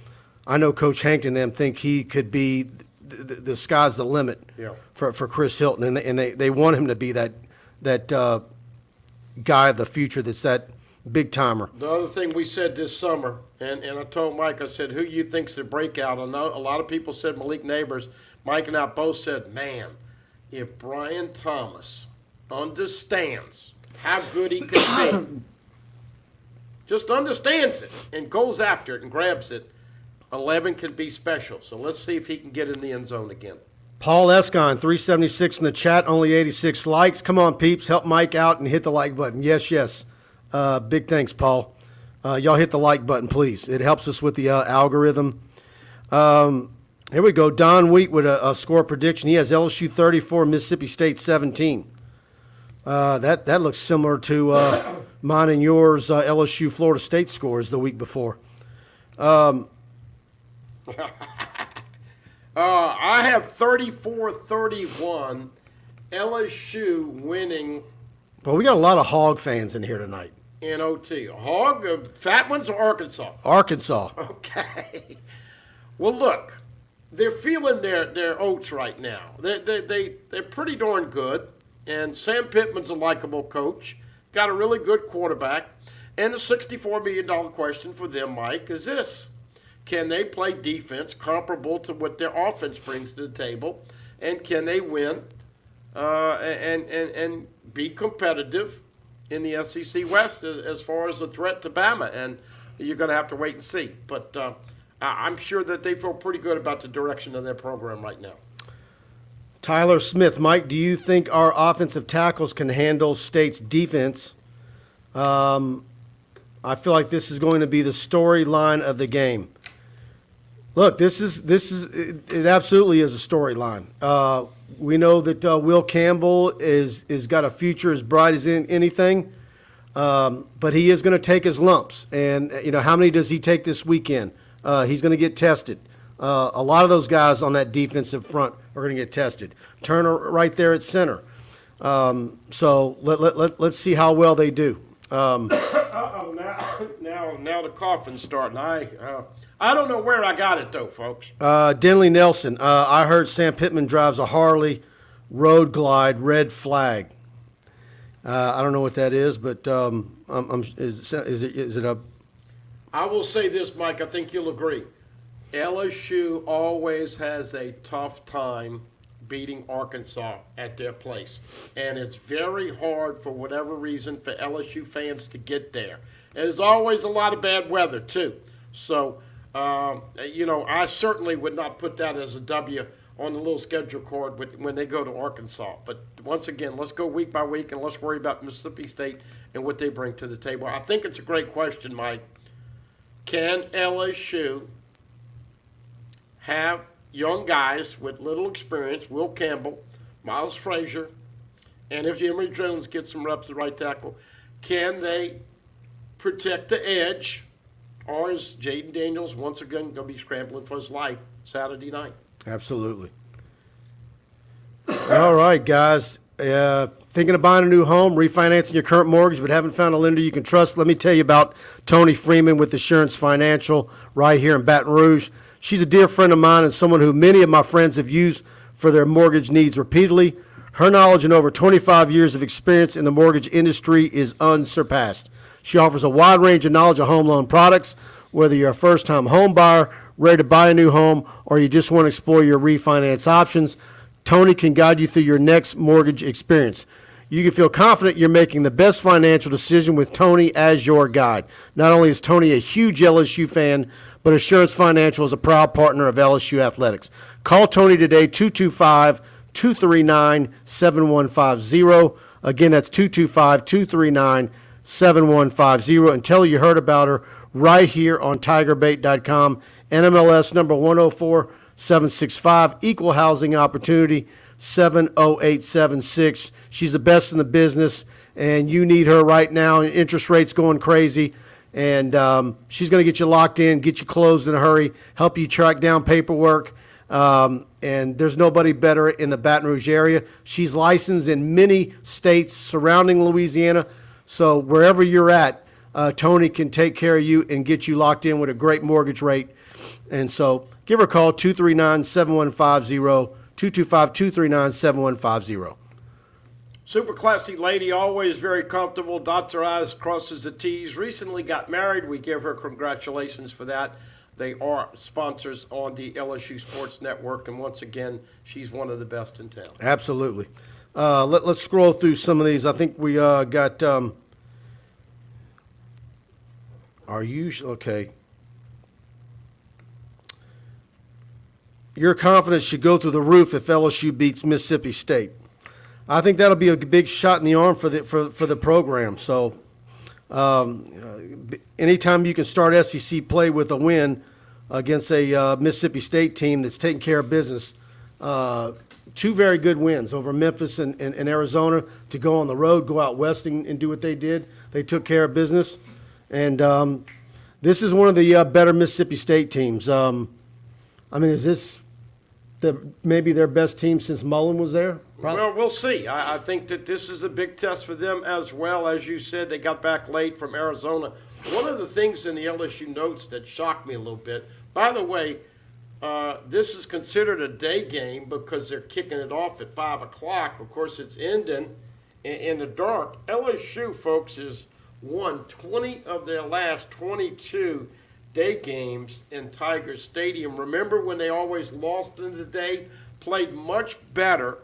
I know Coach Hank and them think he could be the sky's the limit for Chris Hilton. And they want him to be that guy of the future that's that big timer. The other thing we said this summer, and I told Mike, I said, who you think's the breakout? I know a lot of people said Malik Neighbors. Mike and I both said, man, if Brian Thomas understands how good he could be, just understands it and goes after it and grabs it, 11 can be special. So let's see if he can get in the end zone again. Paul Escon, 376 in the chat, only 86 likes. Come on, peeps, help Mike out and hit the like button. Yes. Big thanks, Paul. Y'all hit the like button, please. It helps us with the algorithm. Here we go. Don Wheat with a score prediction. He has LSU 34, Mississippi State 17. That looks similar to mine and yours, LSU Florida State scores the week before. I have 34-31, LSU winning. Well, we got a lot of Hog fans in here tonight. In OT. Hog, fat ones or Arkansas? Arkansas. Okay. Well, look, they're feeling their oats right now. They're pretty darn good, and Sam Pittman's a likable coach. Got a really good quarterback. And the $64 million question for them, Mike, is this. Can they play defense comparable to what their offense brings to the table? and can they win and be competitive in the SEC West as far as a threat to Bama? And you're going to have to wait and see. But I'm sure that they feel pretty good about the direction of their program right now. Tyler Smith, Mike, do you think our offensive tackles can handle State's defense? I feel like this is going to be the storyline of the game. Look, it absolutely is a storyline. We know that Will Campbell is got a future as bright as anything, but he is going to take his lumps. And how many does he take this weekend? He's going to get tested. A lot of those guys on that defensive front are going to get tested. Turner right there at center. So let's see how well they do. Now the coughing's starting. I don't know where I got it though, folks. Denley Nelson. I heard Sam Pittman drives a Harley Road Glide red flag. I don't know what that is, but is it a? I will say this, Mike. I think you'll agree. LSU always has a tough time beating Arkansas at their place. And it's very hard, for whatever reason, for LSU fans to get there. There's always a lot of bad weather, too. So, I certainly would not put that as a W on the little schedule card when they go to Arkansas. But once again, let's go week by week, and let's worry about Mississippi State and what they bring to the table. I think it's a great question, Mike. Can LSU have young guys with little experience, Will Campbell, Miles Frazier, and if Emory Jones gets some reps at right tackle, can they protect the edge, or is Jaden Daniels once again going to be scrambling for his life Saturday night? Absolutely. All right, guys. Thinking of buying a new home, refinancing your current mortgage, but haven't found a lender you can trust? Let me tell you about Tony Freeman with Assurance Financial right here in Baton Rouge. She's a dear friend of mine and someone who many of my friends have used for their mortgage needs repeatedly. Her knowledge and over 25 years of experience in the mortgage industry is unsurpassed. She offers a wide range of knowledge of home loan products, whether you're a first-time home buyer, ready to buy a new home, or you just want to explore your refinance options. Tony can guide you through your next mortgage experience. You can feel confident you're making the best financial decision with Tony as your guide. Not only is Tony a huge LSU fan, but Assurance Financial is a proud partner of LSU Athletics. Call Tony today, 225-239-7150. Again, that's 225-239-7150. And tell her you heard about her right here on TigerBait.com. NMLS number 104765, Equal Housing Opportunity 70876. She's the best in the business, and you need her right now. Interest rates going crazy. And she's going to get you locked in, get you closed in a hurry, help you track down paperwork. And there's nobody better in the Baton Rouge area. She's licensed in many states surrounding Louisiana. So wherever you're at, Tony can take care of you and get you locked in with a great mortgage rate. And so give her a call, 239-7150, 225-239-7150. Super classy lady, always very comfortable, dots her I's, crosses the T's. Recently got married. We give her congratulations for that. They are sponsors on the LSU Sports Network, and once again, she's one of the best in town. Absolutely. Let's scroll through some of these. I think we got are you okay? Your confidence should go through the roof if LSU beats Mississippi State. I think that'll be a big shot in the arm for the program. So anytime you can start SEC play with a win against a Mississippi State team that's taking care of business, two very good wins over Memphis and Arizona, to go on the road, go out west and do what they did. They took care of business. And this is one of the better Mississippi State teams. Is this maybe their best team since Mullen was there? Probably. Well, we'll see. I think that this is a big test for them as well. As you said, they got back late from Arizona. One of the things in the LSU notes that shocked me a little bit, by the way, this is considered a day game because they're kicking it off at 5 o'clock. Of course, it's ending in the dark. LSU, folks, has won 20 of their last 22 day games in Tiger Stadium. Remember when they always lost in the day? played much better.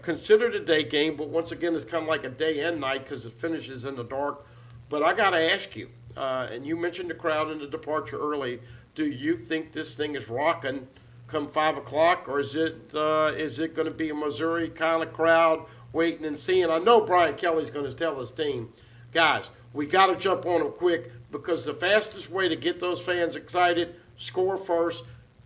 Considered a day game, but once again, it's kind of like a day and night because it finishes in the dark. But I got to ask you, and you mentioned the crowd and the departure early. Do you think this thing is rocking come 5 o'clock, or is it going to be a Missouri kind of crowd waiting and seeing? I know Brian Kelly's going to tell his team, guys, we got to jump on them quick because the fastest way to get those fans excited, score first,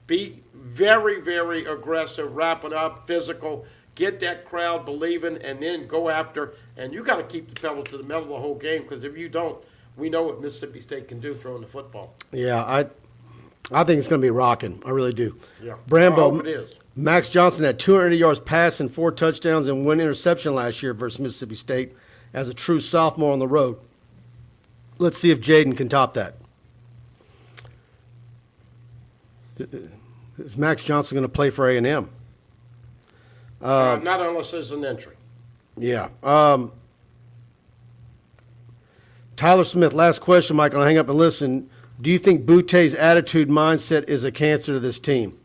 be very, very aggressive, wrapping up, physical, get that crowd believing, and then go after. And you got to keep the pedal to the metal the whole game because if you don't, we know what Mississippi State can do throwing the football. Yeah, I think it's going to be rocking. I really do. Yeah, Brambo, I hope it is. Max Johnson had 280 yards passing, 4 touchdowns, and 1 interception last year versus Mississippi State as a true sophomore on the road. Let's see if Jaden can top that. Is Max Johnson going to play for A&M? Not unless there's an entry. Yeah. Tyler Smith, last question, Mike. I'll hang up and listen. Do you think Boutte's attitude mindset is a cancer to this team?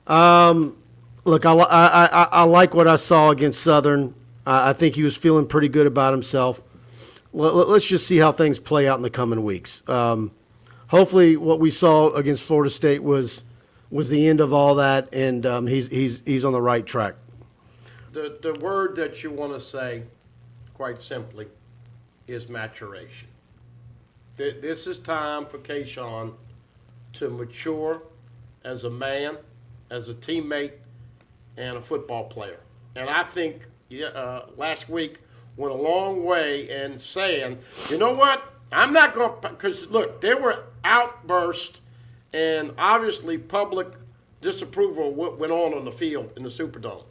Look, I like what I saw against Southern. I think he was feeling pretty good about himself. Let's just see how things play out in the coming weeks. Hopefully what we saw against Florida State was the end of all that, and he's on the right track. The word that you want to say, quite simply, is maturation. This is time for Kayshon to mature as a man, as a teammate, and a football player. And I think last week went a long way in saying, you know what, I'm not going to, because look, there were outbursts and obviously public disapproval of what went on the field in the Superdome.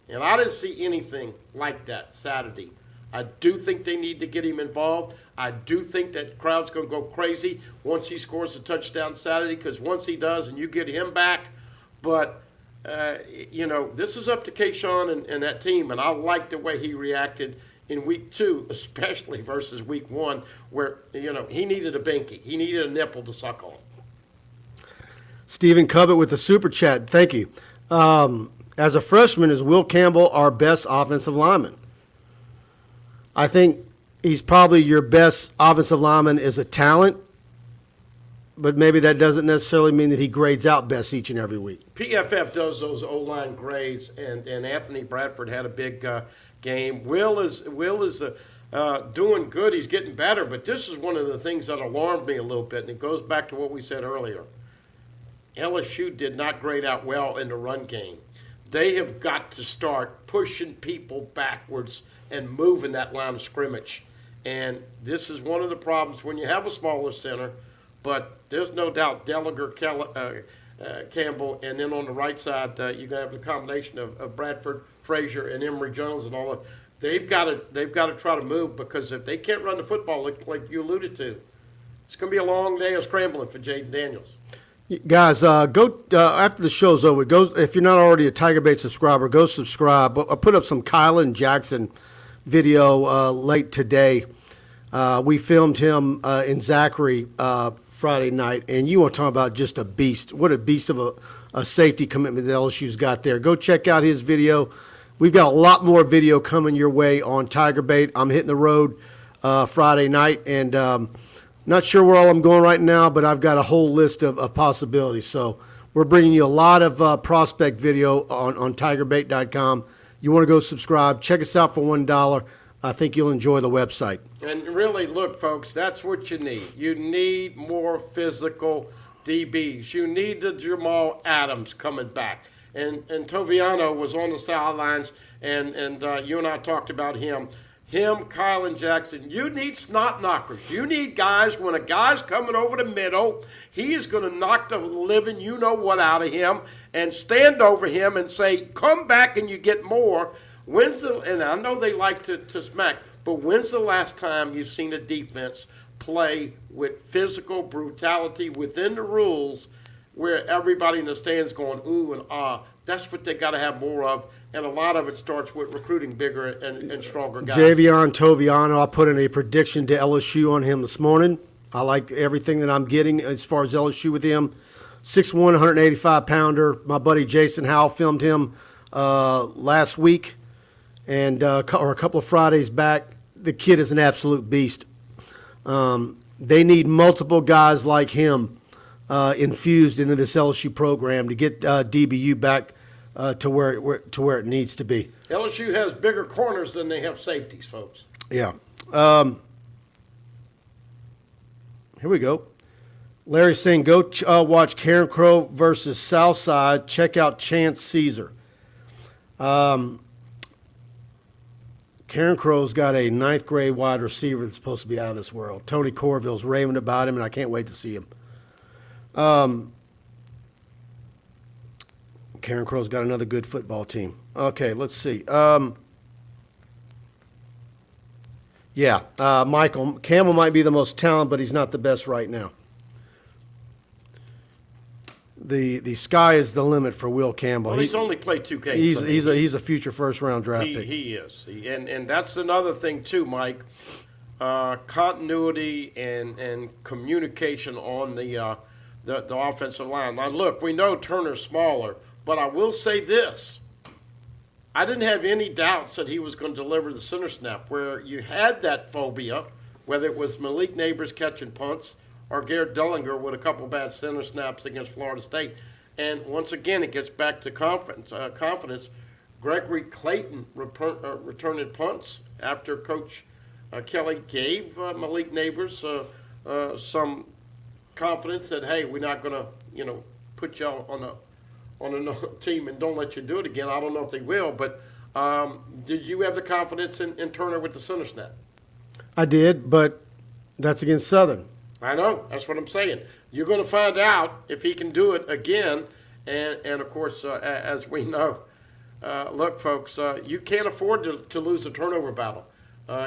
And I didn't see anything like that Saturday. I do think they need to get him involved. I do think that crowd's going to go crazy once he scores a touchdown Saturday, because once he does and you get him back, but, this is up to Kayshon and that team, and I like the way he reacted in week 2, especially versus week 1, where, he needed a binky. He needed a nipple to suck on. Stephen Cubbett with the super chat. Thank you. As a freshman, is Will Campbell our best offensive lineman? I think he's probably your best offensive lineman as a talent, but maybe that doesn't necessarily mean that he grades out best each and every week. PFF does those O-line grades, and Anthony Bradford had a big game. Will is doing good. He's getting better, but this is one of the things that alarmed me a little bit, and it goes back to what we said earlier. LSU did not grade out well in the run game. They have got to start pushing people backwards and moving that line of scrimmage. And this is one of the problems when you have a smaller center, but there's no doubt Dellinger, Campbell, and then on the right side, you're going to have the combination of Bradford, Frazier, and Emory Jones and all that. They've got to try to move, because if they can't run the football like you alluded to, it's going to be a long day of scrambling for Jaden Daniels. Guys, go after the show's over. Go, if you're not already a TigerBait subscriber, go subscribe. I put up some Kylan Jackson video late today. We filmed him in Zachary Friday night, and you want to talk about just a beast. What a beast of a safety commitment that LSU's got there. Go check out his video. We've got a lot more video coming your way on TigerBait. I'm hitting the road Friday night, and not sure where all I'm going right now, but I've got a whole list of possibilities. So we're bringing you a lot of prospect video on TigerBait.com. You want to go subscribe. Check us out for $1. I think you'll enjoy the website. And really, look, folks, that's what you need. You need more physical DBs. You need the Jamal Adams coming back. And Toviano was on the sidelines, and you and I talked about him. Kylan Jackson. You need snot knockers. You need guys, when a guy's coming over the middle, he is going to knock the living you-know-what out of him and stand over him and say, come back and you get more. And I know they like to smack, but when's the last time you've seen a defense play with physical brutality within the rules where everybody in the stands going, ooh and ah? That's what they got to have more of, and a lot of it starts with recruiting bigger and stronger guys. Javion Toviano, I put in a prediction to LSU on him this morning. I like everything that I'm getting as far as LSU with him. 6'1", 185-pounder. My buddy Jason Howell filmed him last week and or a couple of Fridays back. The kid is an absolute beast. They need multiple guys like him infused into this LSU program to get DBU back to where it needs to be. LSU has bigger corners than they have safeties, folks. Yeah. Here we go. Larry's saying, go watch Karen Crow versus Southside. Check out Chance Caesar. Karen Crow's got a 9th grade wide receiver that's supposed to be out of this world. Tony Corville's raving about him, and I can't wait to see him. Karen Crow's got another good football team. Okay, let's see. Michael, Campbell might be the most talented, but he's not the best right now. The sky is the limit for Will Campbell. Well, he's only played 2 games. He's a future first-round draft pick. He is. And that's another thing, too, Mike. Continuity and communication on the offensive line. Now, look, we know Turner's smaller, but I will say this. I didn't have any doubts that he was going to deliver the center snap, where you had that phobia, whether it was Malik Neighbors catching punts or Garrett Dellinger with a couple bad center snaps against Florida State. And once again, it gets back to confidence. Gregory Clayton returning punts after Coach Kelly gave Malik Neighbors some confidence that, hey, we're not going to, put y'all on another team and don't let you do it again. I don't know if they will, but did you have the confidence in Turner with the center snap? I did, but that's against Southern. I know. That's what I'm saying. You're going to find out if he can do it again. And of course, as we know, look, folks, you can't afford to lose a turnover battle.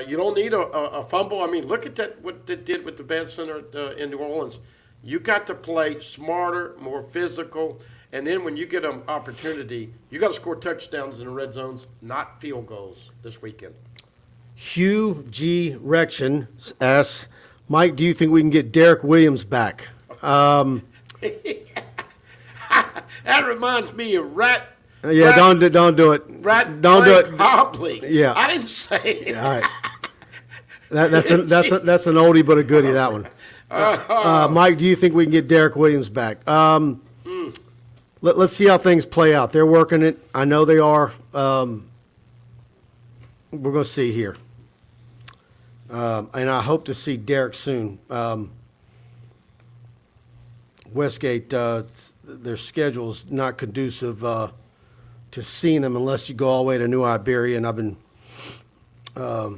You don't need a fumble. I mean, look at what they did with the bad center in New Orleans. You got to play smarter, more physical. And then when you get an opportunity, you got to score touchdowns in the red zones, not field goals this weekend. Hugh G. Rection asks, Mike, do you think we can get Derek Williams back? That reminds me of Rat. Yeah, don't do it. Rat. Don't do it. Hobley. Yeah, I didn't say it. All right. That's an oldie but a goodie. That one. Mike, do you think we can get Derek Williams back? Let's see how things play out. They're working it. I know they are. We're going to see here. And I hope to see Derek soon. Westgate, their schedule is not conducive to seeing them unless you go all the way to New Iberia. And I've been, I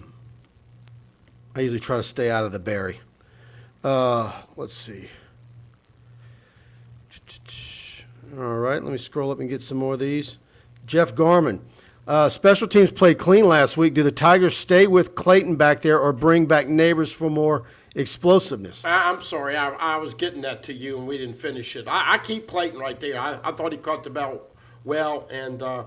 usually try to stay out of the Berry. Let's see. All right, let me scroll up and get some more of these. Jeff Garman. Special teams played clean last week. Do the Tigers stay with Clayton back there or bring back Neighbors for more explosveness? I'm sorry. I was getting that to you, and we didn't finish it. I keep Clayton right there. I thought he caught the ball well, and I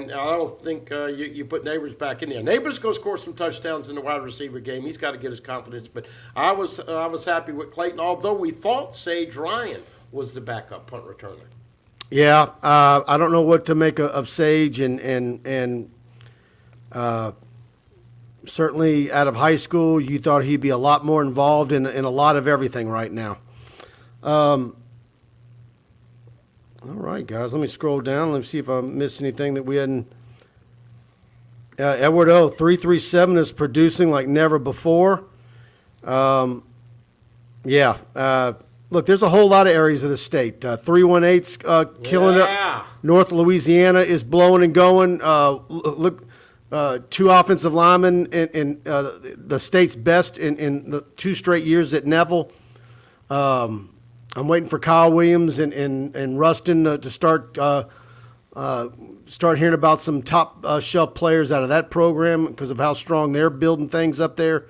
don't think you put Neighbors back in there. Neighbors going to score some touchdowns in the wide receiver game. He's got to get his confidence. But I was happy with Clayton, although we thought Sage Ryan was the backup punt returner. Yeah, I don't know what to make of Sage, and certainly out of high school, you thought he'd be a lot more involved in a lot of everything right now. All right, guys, let me scroll down. Let me see if I missed anything that we hadn't. Edward O, 337 is producing like never before. Look, there's a whole lot of areas of the state. 318's killing it. North Louisiana is blowing and going. Look, 2 offensive linemen in the state's best in the 2 straight years at Neville. I'm waiting for Kyle Williams and Ruston to start hearing about some top shelf players out of that program because of how strong they're building things up there.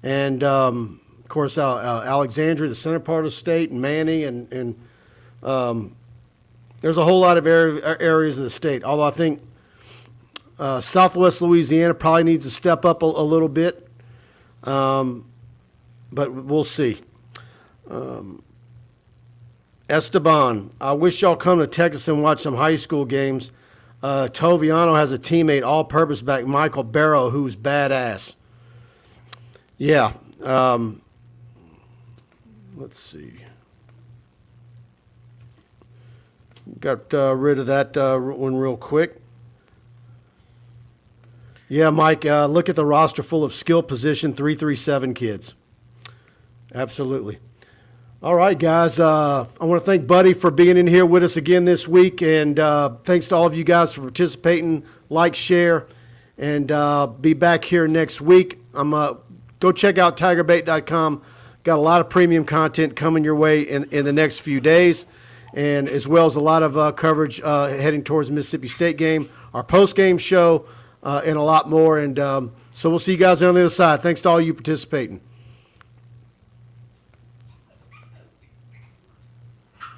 And of course, Alexandria, the center part of the state, and Manny, and there's a whole lot of areas of the state. Although I think Southwest Louisiana probably needs to step up a little bit, but we'll see. Esteban, I wish y'all come to Texas and watch some high school games. Toviano has a teammate, all-purpose back, Michael Barrow, who's badass. Yeah. Let's see. Got rid of that one real quick. Yeah, Mike, look at the roster full of skill position 337 kids. Absolutely. All right, guys. I want to thank Buddy for being in here with us again this week, and thanks to all of you guys for participating. Like, share, and be back here next week. Go check out TigerBait.com. Got a lot of premium content coming your way in the next few days, and as well as a lot of coverage heading towards the Mississippi State game, our post-game show, and a lot more. And so we'll see you guys on the other side. Thanks to all you participating.